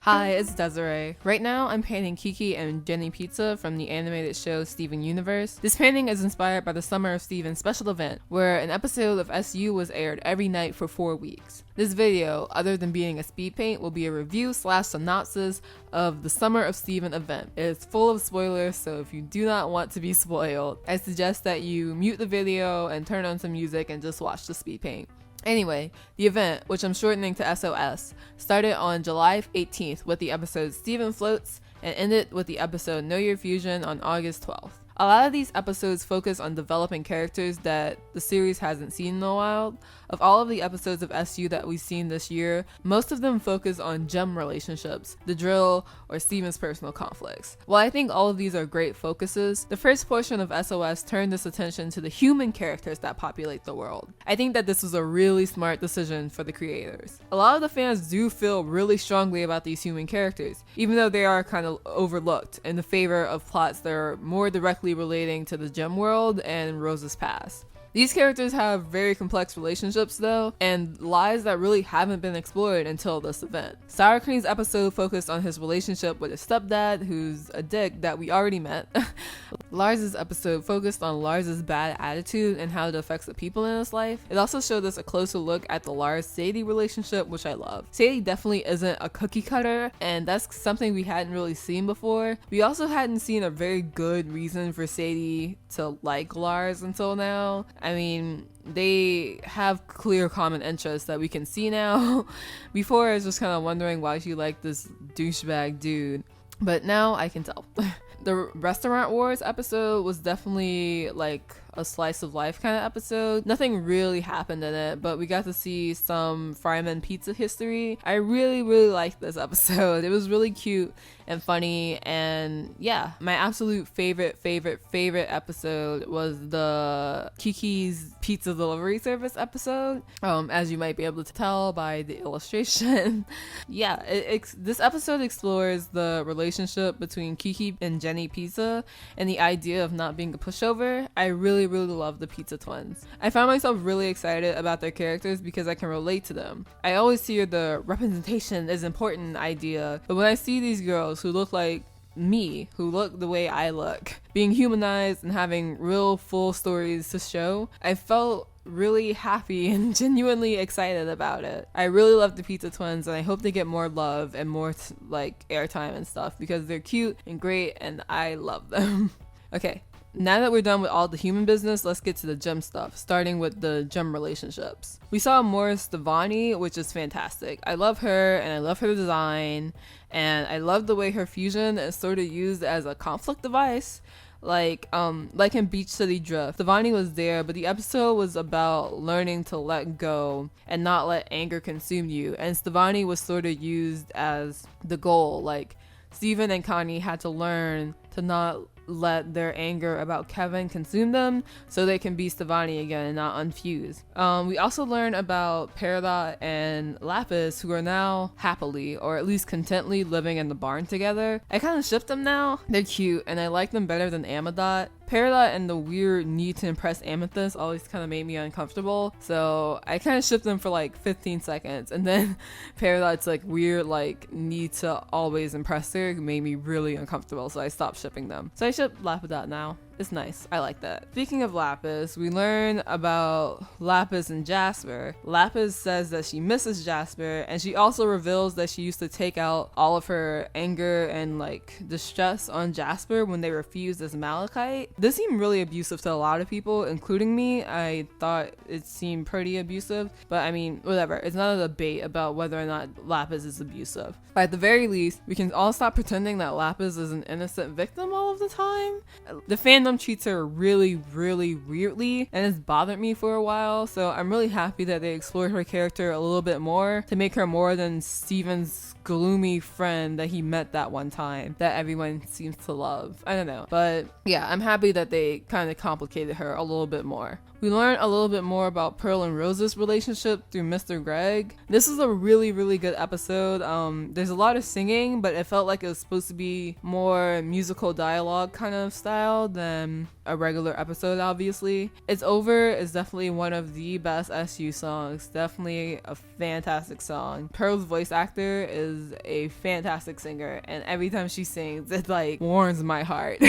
Hi, it's Desiree. Right now, I'm painting Kiki and Jenny Pizza from the animated show Steven Universe. This painting is inspired by the Summer of Steven special event, where an episode of SU was aired every night for 4 weeks. This video, other than being a speed paint, will be a review/synopsis of the Summer of Steven event. It is full of spoilers, so if you do not want to be spoiled, I suggest that you mute the video and turn on some music and just watch the speed paint. Anyway, the event, which I'm shortening to SOS, started on July 18th with the episode Steven Floats and ended with the episode Know Your Fusion on August 12th. A lot of these episodes focus on developing characters that the series hasn't seen in a while. Of all of the episodes of SU that we've seen this year, most of them focus on gem relationships, the drill, or Steven's personal conflicts. While I think all of these are great focuses, the first portion of SOS turned its attention to the human characters that populate the world. I think that this was a really smart decision for the creators. A lot of the fans do feel really strongly about these human characters, even though they are kind of overlooked in the favor of plots that are more directly relating to the gem world and Rose's past. These characters have very complex relationships though, and lies that really haven't been explored until this event. Sour Cream's episode focused on his relationship with his stepdad, who's a dick that we already met. Lars's episode focused on Lars's bad attitude and how it affects the people in his life. It also showed us a closer look at the Lars-Sadie relationship, which I love. Sadie definitely isn't a cookie cutter, and that's something we hadn't really seen before. We also hadn't seen a very good reason for Sadie to like Lars until now. I mean, they have clear common interests that we can see now. Before I was just kind of wondering why she liked this douchebag dude, but now I can tell. The Restaurant Wars episode was definitely like a slice of life kind of episode. Nothing really happened in it, but we got to see some Fryman pizza history. I really liked this episode. It was really cute and funny, and yeah, my absolute favorite episode was the Kiki's pizza delivery service episode, as you might be able to tell by the illustration. Yeah, this episode explores the relationship between Kiki and Jenny Pizza and the idea of not being a pushover. I really love the pizza twins. I found myself really excited about their characters because I can relate to them. I always hear the representation is important idea, but when I see these girls who look like me, who look the way I look, being humanized and having real full stories to show, I felt really happy and genuinely excited about it. I really love the pizza twins, and I hope they get more love and more like airtime and stuff because they're cute and great and I love them. Okay, now that we're done with all the human business, let's get to the gem stuff, starting with the gem relationships. We saw Morris Stevani, which is fantastic. I love her, and I love her design, and I love the way her fusion is sort of used as a conflict device. Like in Beach City Drift, Stevani was there, but the episode was about learning to let go and not let anger consume you, and Stevani was sort of used as the goal. Like, Steven and Connie had to learn to not let their anger about Kevin consume them so they can be Stevani again and not unfuse. We also learn about Peridot and Lapis, who are now happily, or at least contently, living in the barn together. I kind of ship them now. They're cute and I like them better than Amadot. Peridot and the weird need to impress Amethyst always kind of made me uncomfortable, so I kind of shipped them for like 15 seconds, and then Peridot's like weird like need to always impress her made me really uncomfortable, so I stopped shipping them. So I ship Lapidot now. It's nice. I like that. Speaking of Lapis, we learn about Lapis and Jasper. Lapis says that she misses Jasper, and she also reveals that she used to take out all of her anger and like distress on Jasper when they refused as Malachite. This seemed really abusive to a lot of people, including me. I thought it seemed pretty abusive, but I mean, whatever. It's not a debate about whether or not Lapis is abusive. But at the very least, we can all stop pretending that Lapis is an innocent victim all of the time. The fandom treats her really weirdly, and it's bothered me for a while, so I'm really happy that they explored her character a little bit more to make her more than Steven's gloomy friend that he met that one time that everyone seems to love. I don't know, but yeah, I'm happy that they kind of complicated her a little bit more. We learn a little bit more about Pearl and Rose's relationship through Mr. Greg. This was a really good episode. There's a lot of singing, but it felt like it was supposed to be more musical dialogue kind of style than a regular episode, obviously. It's Over is definitely one of the best SU songs. Definitely a fantastic song. Pearl's voice actor is a fantastic singer, and every time she sings, it like warms my heart.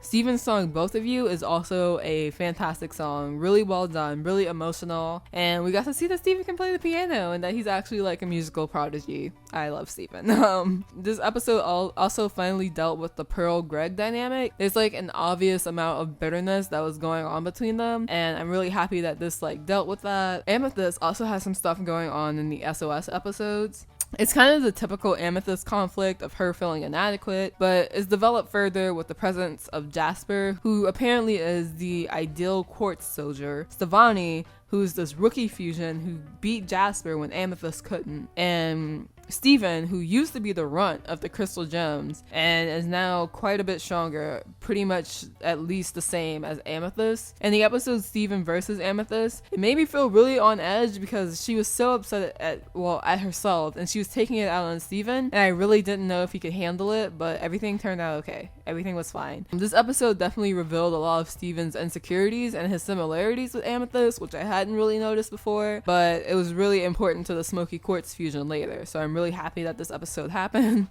Steven's song Both of You is also a fantastic song, really well done, really emotional, and we got to see that Steven can play the piano and that he's actually like a musical prodigy. I love Steven. This episode also finally dealt with the Pearl-Greg dynamic. There's like an obvious amount of bitterness that was going on between them, and I'm really happy that this like dealt with that. Amethyst also has some stuff going on in the SOS episodes. It's kind of the typical Amethyst conflict of her feeling inadequate, but is developed further with the presence of Jasper, who apparently is the ideal quartz soldier, Stevani, who's this rookie fusion who beat Jasper when Amethyst couldn't, and Steven, who used to be the runt of the crystal gems and is now quite a bit stronger, pretty much at least the same as Amethyst. In the episode Steven versus Amethyst, it made me feel really on edge because she was so upset at herself, and she was taking it out on Steven, and I really didn't know if he could handle it, but everything turned out okay. Everything was fine. This episode definitely revealed a lot of Steven's insecurities and his similarities with Amethyst, which I hadn't really noticed before, but it was really important to the Smoky Quartz fusion later, so I'm really happy that this episode happened.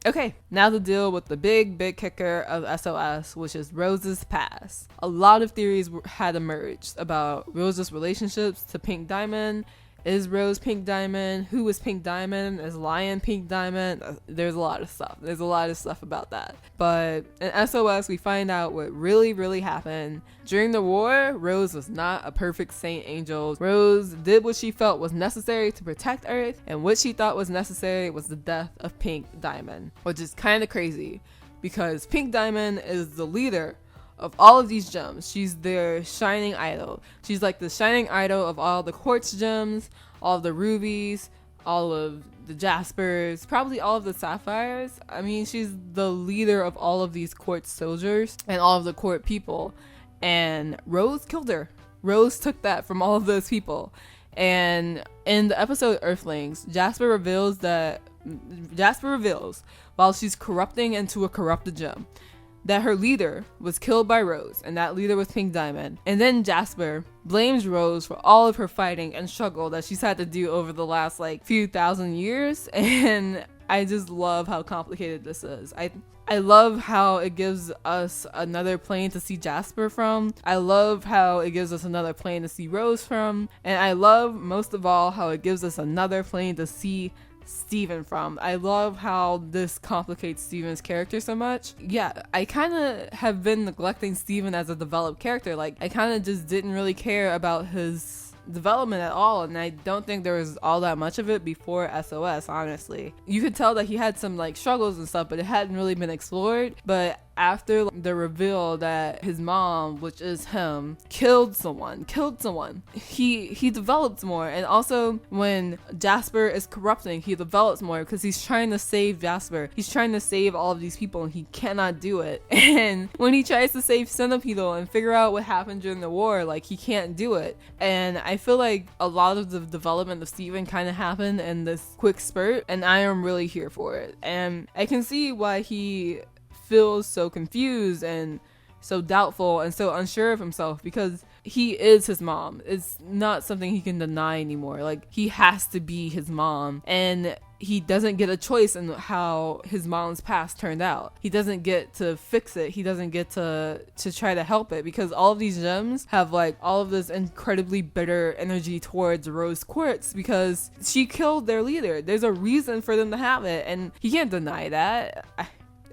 Okay, now to deal with the big kicker of SOS, which is Rose's past. A lot of theories had emerged about Rose's relationships to Pink Diamond. Is Rose Pink Diamond? Who is Pink Diamond? Is Lion Pink Diamond? There's a lot of stuff. There's a lot of stuff about that. But in SOS, we find out what really happened. During the war, Rose was not a perfect saint angel. Rose did what she felt was necessary to protect Earth, and what she thought was necessary was the death of Pink Diamond, which is kind of crazy because Pink Diamond is the leader of all of these gems. She's their shining idol. She's like the shining idol of all the quartz gems, all of the rubies, all of the jaspers, probably all of the sapphires. I mean, she's the leader of all of these quartz soldiers and all of the court people. And Rose killed her. Rose took that from all of those people. And in the episode Earthlings, Jasper reveals while she's corrupting into a corrupted gem, that her leader was killed by Rose, and that leader was Pink Diamond. And then Jasper blames Rose for all of her fighting and struggle that she's had to do over the last like few thousand years, and I just love how complicated this is. I love how it gives us another plane to see Jasper from. I love how it gives us another plane to see Rose from, and I love most of all how it gives us another plane to see Steven from. I love how this complicates Steven's character so much. Yeah, I kind of have been neglecting Steven as a developed character. Like, I kind of just didn't really care about his development at all, and I don't think there was all that much of it before SOS, honestly. You could tell that he had some like struggles and stuff, but it hadn't really been explored. But after the reveal that his mom, which is him, killed someone, he develops more. And also when Jasper is corrupting, he develops more because he's trying to save Jasper. He's trying to save all of these people, and he cannot do it. And when he tries to save Centipedal and figure out what happened during the war, like, he can't do it. And I feel like a lot of the development of Steven kind of happened in this quick spurt, and I am really here for it. And I can see why he feels so confused and so doubtful and so unsure of himself, because he is his mom. It's not something he can deny anymore. Like, he has to be his mom, and he doesn't get a choice in how his mom's past turned out. He doesn't get to fix it. He doesn't get to try to help it, because all of these gems have like all of this incredibly bitter energy towards Rose Quartz because she killed their leader. There's a reason for them to have it, and he can't deny that.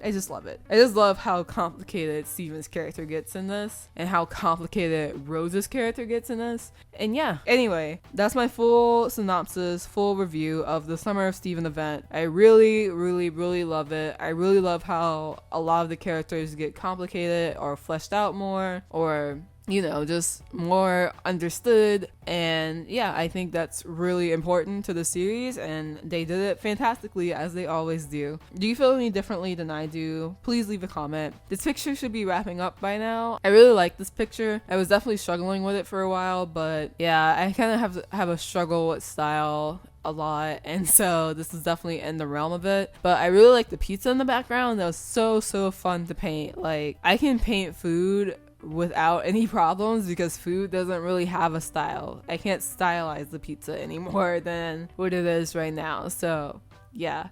I just love it. I just love how complicated Steven's character gets in this, and how complicated Rose's character gets in this. And yeah, anyway, that's my full synopsis, full review of the Summer of Steven event. I really love it. I really love how a lot of the characters get complicated or fleshed out more, or, you know, just more understood. And yeah, I think that's really important to the series, and they did it fantastically, as they always do. Do you feel any differently than I do? Please leave a comment. This picture should be wrapping up by now. I really like this picture. I was definitely struggling with it for a while, but yeah, I kind of have a struggle with style a lot, and so this is definitely in the realm of it. But I really like the pizza in the background. That was so fun to paint. Like, I can paint food without any problems because food doesn't really have a style. I can't stylize the pizza any more than what it is right now. So yeah,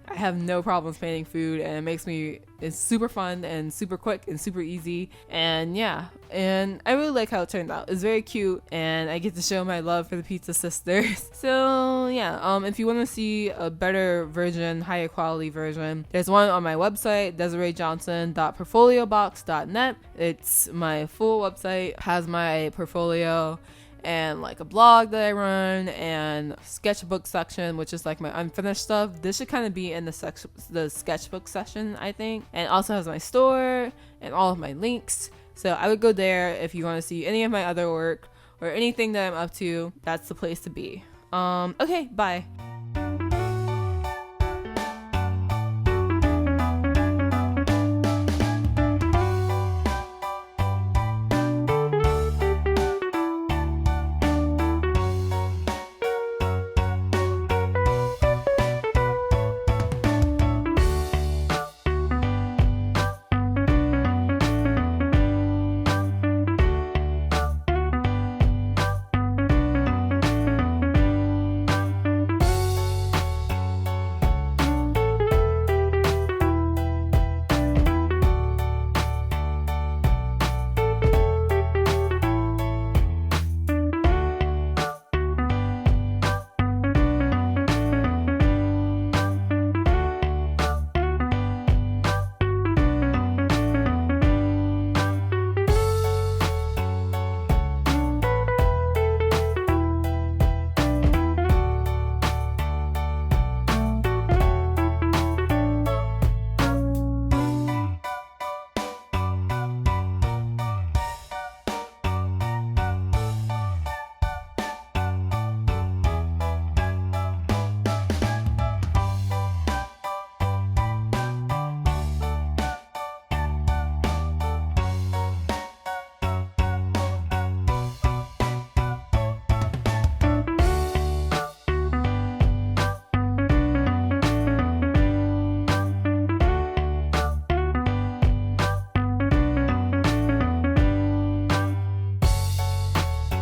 I have no problems painting food, and it's super fun and super quick and super easy. And yeah, and I really like how it turned out. It's very cute, and I get to show my love for the Pizza Sisters. So yeah, if you want to see a better version, higher quality version, there's one on my website, DesireeJohnson.portfoliobox.net. It's my full website, has my portfolio and like a blog that I run and sketchbook section, which is like my unfinished stuff. This should kind of be in the sketchbook section, I think. And it also has my store and all of my links. So I would go there if you want to see any of my other work or anything that I'm up to. That's the place to be. Okay, bye.